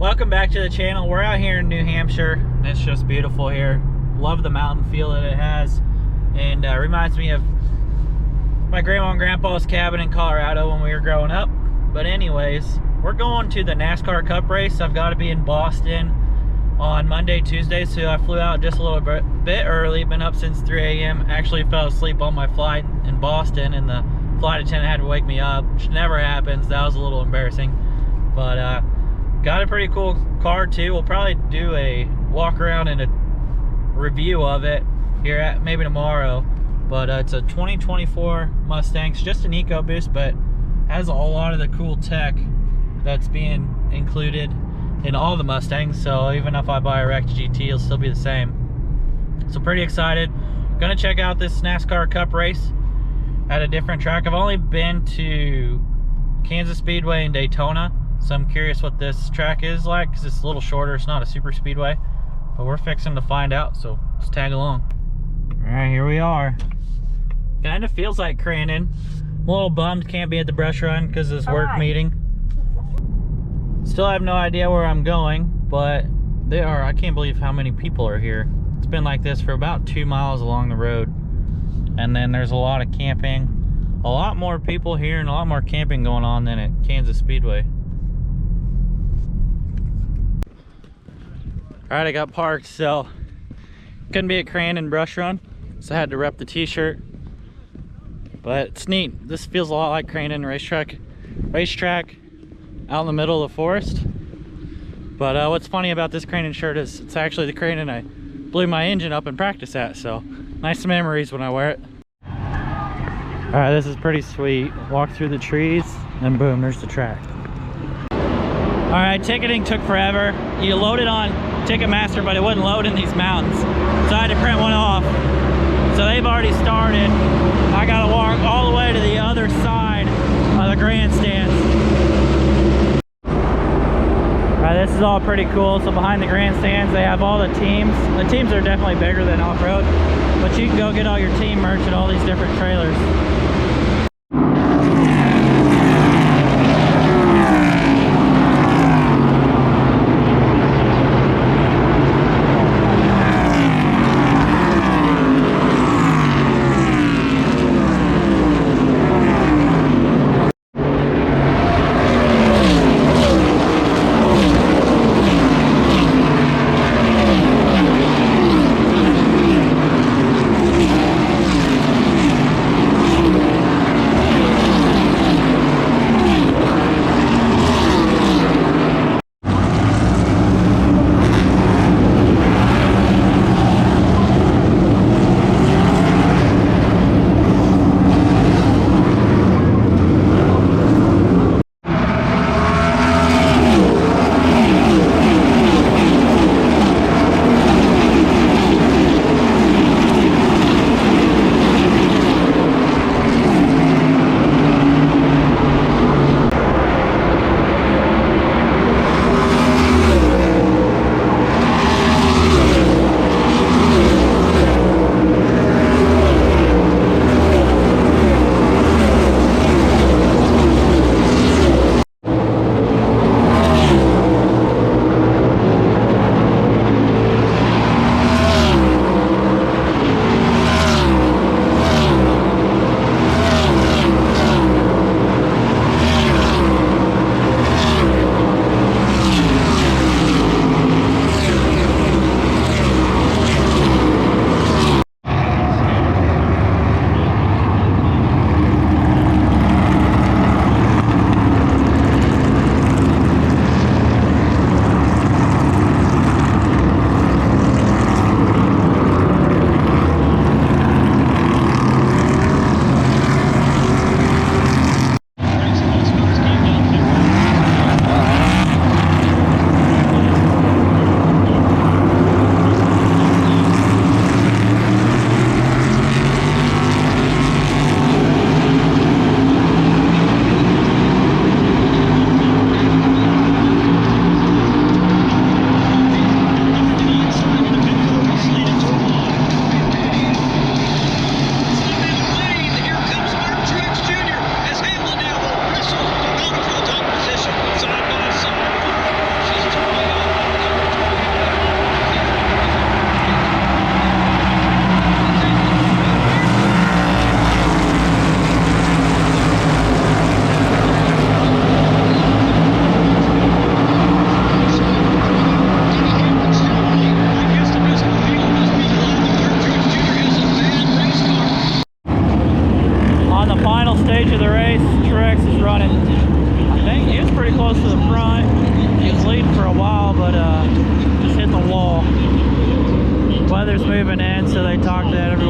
Welcome back to the channel. We're out here in New Hampshire and it's just beautiful here. Love the mountain feel that it has, and reminds me of my grandma and grandpa's cabin in Colorado when we were growing up. But anyways, we're going to the NASCAR Cup race. I've got to be in Boston on Monday, Tuesday, so I flew out just a little bit early. Been up since 3 a.m. Actually fell asleep on my flight in Boston and the flight attendant had to wake me up, which never happens. That was a little embarrassing, but got a pretty cool car too. We'll probably do a walk around and a review of it here at maybe tomorrow. But it's a 2024 Mustang. It's just an EcoBoost, but has a lot of the cool tech that's being included in all the Mustangs. So even if I buy a wrecked GT, it'll still be the same. So pretty excited. Gonna check out this NASCAR Cup race at a different track. I've only been to Kansas Speedway and Daytona, so I'm curious what this track is like because it's a little shorter. It's not a super speedway, but we're fixing to find out, so let's tag along. All right, here we are. Kind of feels like Crandon. I'm a little bummed can't be at the brush run because of this work meeting. Still have no idea where I'm going, but I can't believe how many people are here. It's been like this for about 2 miles along the road. And then there's a lot of camping. A lot more people here and a lot more camping going on than at Kansas Speedway. Alright, I got parked, so couldn't be at Crandon brush run, so I had to rep the t-shirt. But it's neat. This feels a lot like Crandon racetrack out in the middle of the forest. But what's funny about this Crandon shirt is it's actually the Crandon I blew my engine up in practice at, so nice memories when I wear it. Alright, this is pretty sweet. Walk through the trees and boom, there's the track. Alright, ticketing took forever. You load it on Ticketmaster, but it wouldn't load in these mountains, so I had to print one off. So they've already started. I gotta walk all the way to the other side of the grandstands. Alright, this is all pretty cool. So behind the grandstands they have all the teams. The teams are definitely bigger than off-road, but you can go get all your team merch at all these different trailers.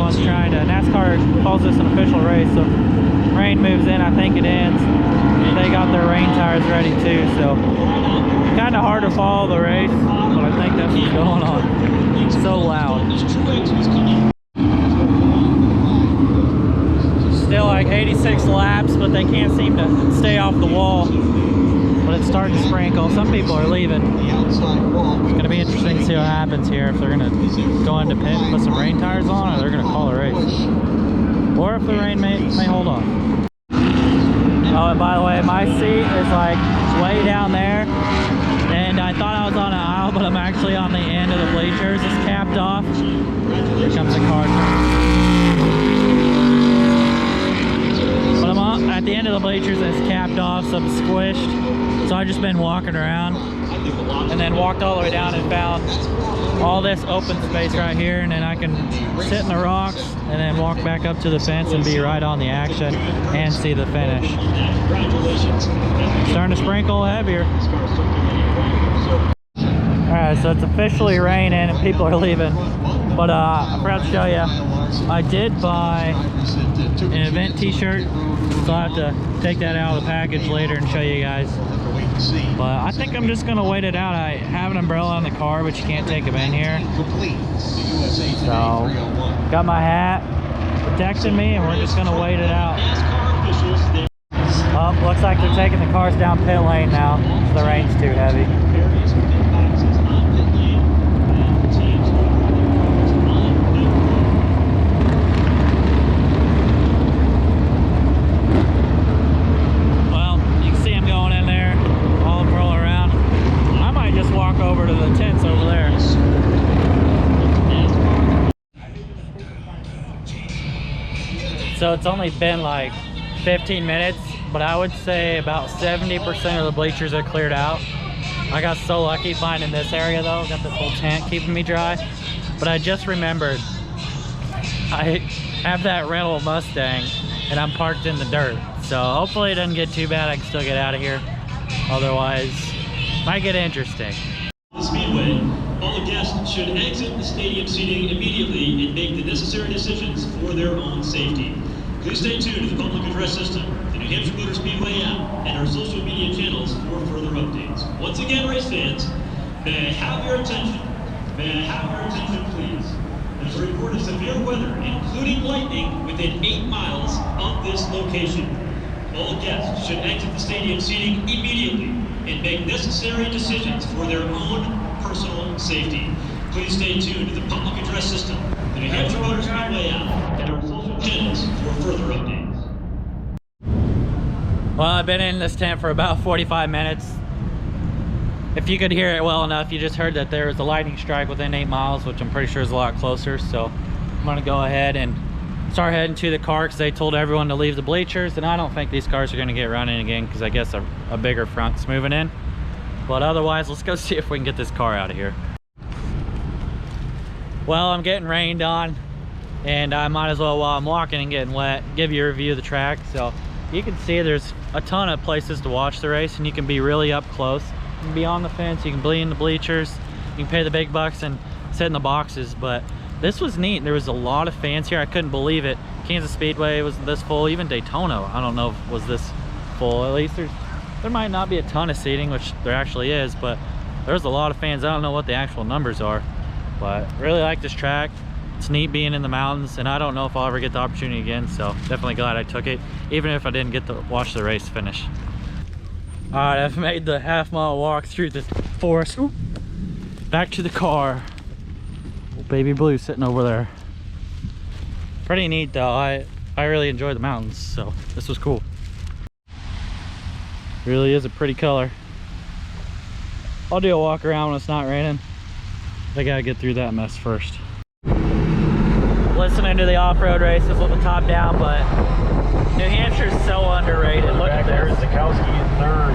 everyone's trying to, NASCAR calls this an official race, so if rain moves in, I think it ends. They got their rain tires ready too, so kind of hard to follow the race, but I think that's what's going on. It's so loud. Still like 86 laps, but they can't seem to stay off the wall. But it's starting to sprinkle. Some people are leaving. It's going to be interesting to see what happens here. If they're going to go into pit and put some rain tires on, or they're going to call a race. Or if the rain may hold off. Oh, and by the way, my seat is like way down there. And I thought I was on an aisle, but I'm actually on the end of the bleachers. It's capped off. Here comes the car. But I'm at the end of the bleachers and it's capped off, so I'm squished. So I've just been walking around and then walked all the way down and found all this open space right here, and then I can sit in the rocks and then walk back up to the fence and be right on the action and see the finish. Starting to sprinkle heavier. Alright, so it's officially raining and people are leaving. But I forgot to show you, I did buy an event t-shirt, so I'll have to take that out of the package later and show you guys. But I think I'm just gonna wait it out. I have an umbrella in the car, but you can't take them in here. So, got my hat protecting me, and we're just gonna wait it out. Oh, looks like they're taking the cars down pit lane now. The rain's too heavy. Over to the tents over there. So it's only been like 15 minutes, but I would say about 70% of the bleachers are cleared out. I got so lucky finding this area though. Got this whole tent keeping me dry. But I just remembered I have that rental Mustang and I'm parked in the dirt. So hopefully it doesn't get too bad. I can still get out of here. Otherwise, might get interesting. The speedway, all guests should exit the stadium seating immediately and make the necessary decisions for their own safety. Please stay tuned to the public address system, the New Hampshire Motor Speedway app, and our social media channels for further updates. Once again, race fans, may I have your attention? May I have your attention, please? There's a report of severe weather, including lightning, within 8 miles of this location. All guests should exit the stadium seating immediately and make necessary decisions for their own personal safety. Please stay tuned to the public address system, the New Hampshire Motor Speedway app, and our social channels for further updates. Well, I've been in this tent for about 45 minutes. If you could hear it well enough, you just heard that there was a lightning strike within 8 miles, which I'm pretty sure is a lot closer. So I'm gonna go ahead and start heading to the car because they told everyone to leave the bleachers, and I don't think these cars are going to get running again because I guess a bigger front's moving in. But otherwise, let's go see if we can get this car out of here. Well, I'm getting rained on, and I might as well, while I'm walking and getting wet, give you a review of the track. So you can see there's a ton of places to watch the race, and you can be really up close. You can be on the fence, you can be in the bleachers, you can pay the big bucks and sit in the boxes. But this was neat. There was a lot of fans here. I couldn't believe it. Kansas Speedway was this full. Even Daytona, I don't know if it was this full. At least there might not be a ton of seating, which there actually is, but there's a lot of fans. I don't know what the actual numbers are, but really like this track. It's neat being in the mountains, and I don't know if I'll ever get the opportunity again, so definitely glad I took it, even if I didn't get to watch the race finish. All right, I've made the half-mile walk through the forest. Ooh. Back to the car. Baby Blue sitting over there. Pretty neat though. I really enjoy the mountains, so this was cool. Really is a pretty color. I'll do a walk around when it's not raining. I gotta get through that mess first. Listening to the off-road races with the top down, but New Hampshire's so underrated. Look at this. There's Zukowski in third.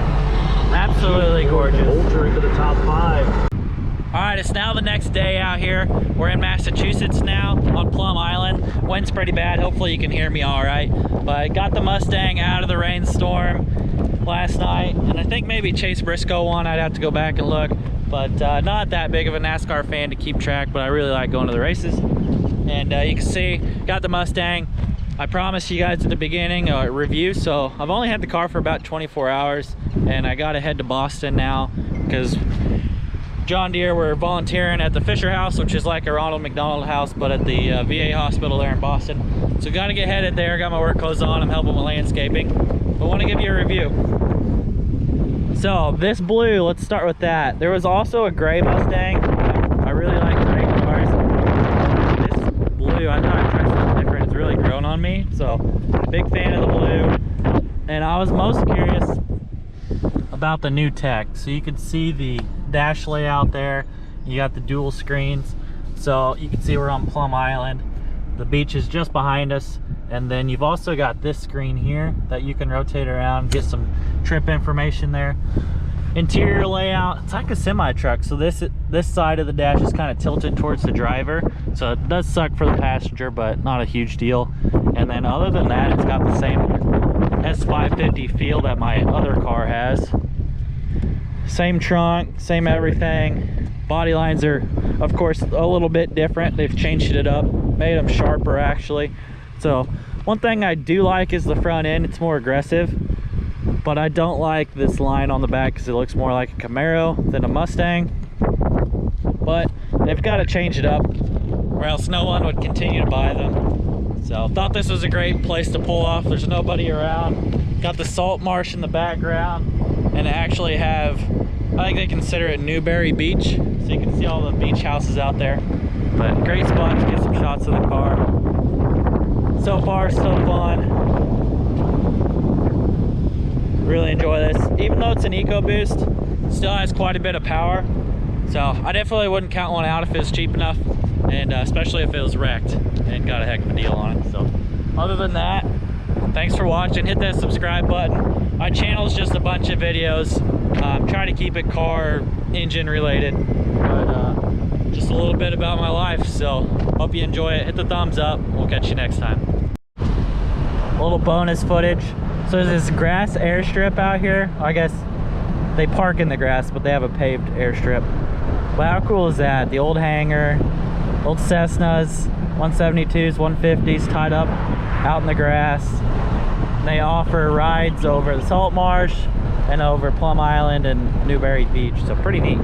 Absolutely gorgeous. Ultra into the top 5. All right, it's now the next day out here. We're in Massachusetts now on Plum Island. Wind's pretty bad. Hopefully you can hear me all right. But I got the Mustang out of the rainstorm last night, and I think maybe Chase Briscoe won. I'd have to go back and look. But not that big of a NASCAR fan to keep track, but I really like going to the races. And you can see, got the Mustang. I promised you guys at the beginning a review, so I've only had the car for about 24 hours, and I gotta head to Boston now because John Deere were volunteering at the Fisher House, which is like a Ronald McDonald House, but at the VA hospital there in Boston. So gotta get headed there, got my work clothes on, I'm helping with landscaping. But want to give you a review. So this blue, let's start with that. There was also a gray Mustang. I really like gray cars. This blue, I thought it tried something different. It's really grown on me. So big fan of the blue. And I was most curious about the new tech. So you can see the dash layout there. You got the dual screens. So you can see we're on Plum Island. The beach is just behind us. And then you've also got this screen here that you can rotate around, get some trip information there. Interior layout, it's like a semi truck. So this side of the dash is kind of tilted towards the driver. So it does suck for the passenger, but not a huge deal. And then other than that, it's got the same S550 feel that my other car has. Same trunk, same everything. Body lines are, of course, a little bit different. They've changed it up, made them sharper actually. So one thing I do like is the front end. It's more aggressive, but I don't like this line on the back because it looks more like a Camaro than a Mustang. But they've got to change it up or else no one would continue to buy them. So thought this was a great place to pull off. There's nobody around. Got the salt marsh in the background, and actually have, I think they consider it Newberry Beach, so you can see all the beach houses out there. But great spot to get some shots of the car. So far, so fun. Really enjoy this. Even though it's an EcoBoost, still has quite a bit of power. So I definitely wouldn't count one out if it was cheap enough, and especially if it was wrecked and got a heck of a deal on it. So other than that, thanks for watching. Hit that subscribe button. My channel is just a bunch of videos. Try to keep it car engine related, but just a little bit about my life. So hope you enjoy it. Hit the thumbs up. We'll catch you next time. A little bonus footage. So there's this grass airstrip out here. I guess they park in the grass, but they have a paved airstrip. But how cool is that? The old hangar, old Cessnas, 172s, 150s tied up out in the grass. They offer rides over the Salt Marsh and over Plum Island and Newberry Beach. So pretty neat.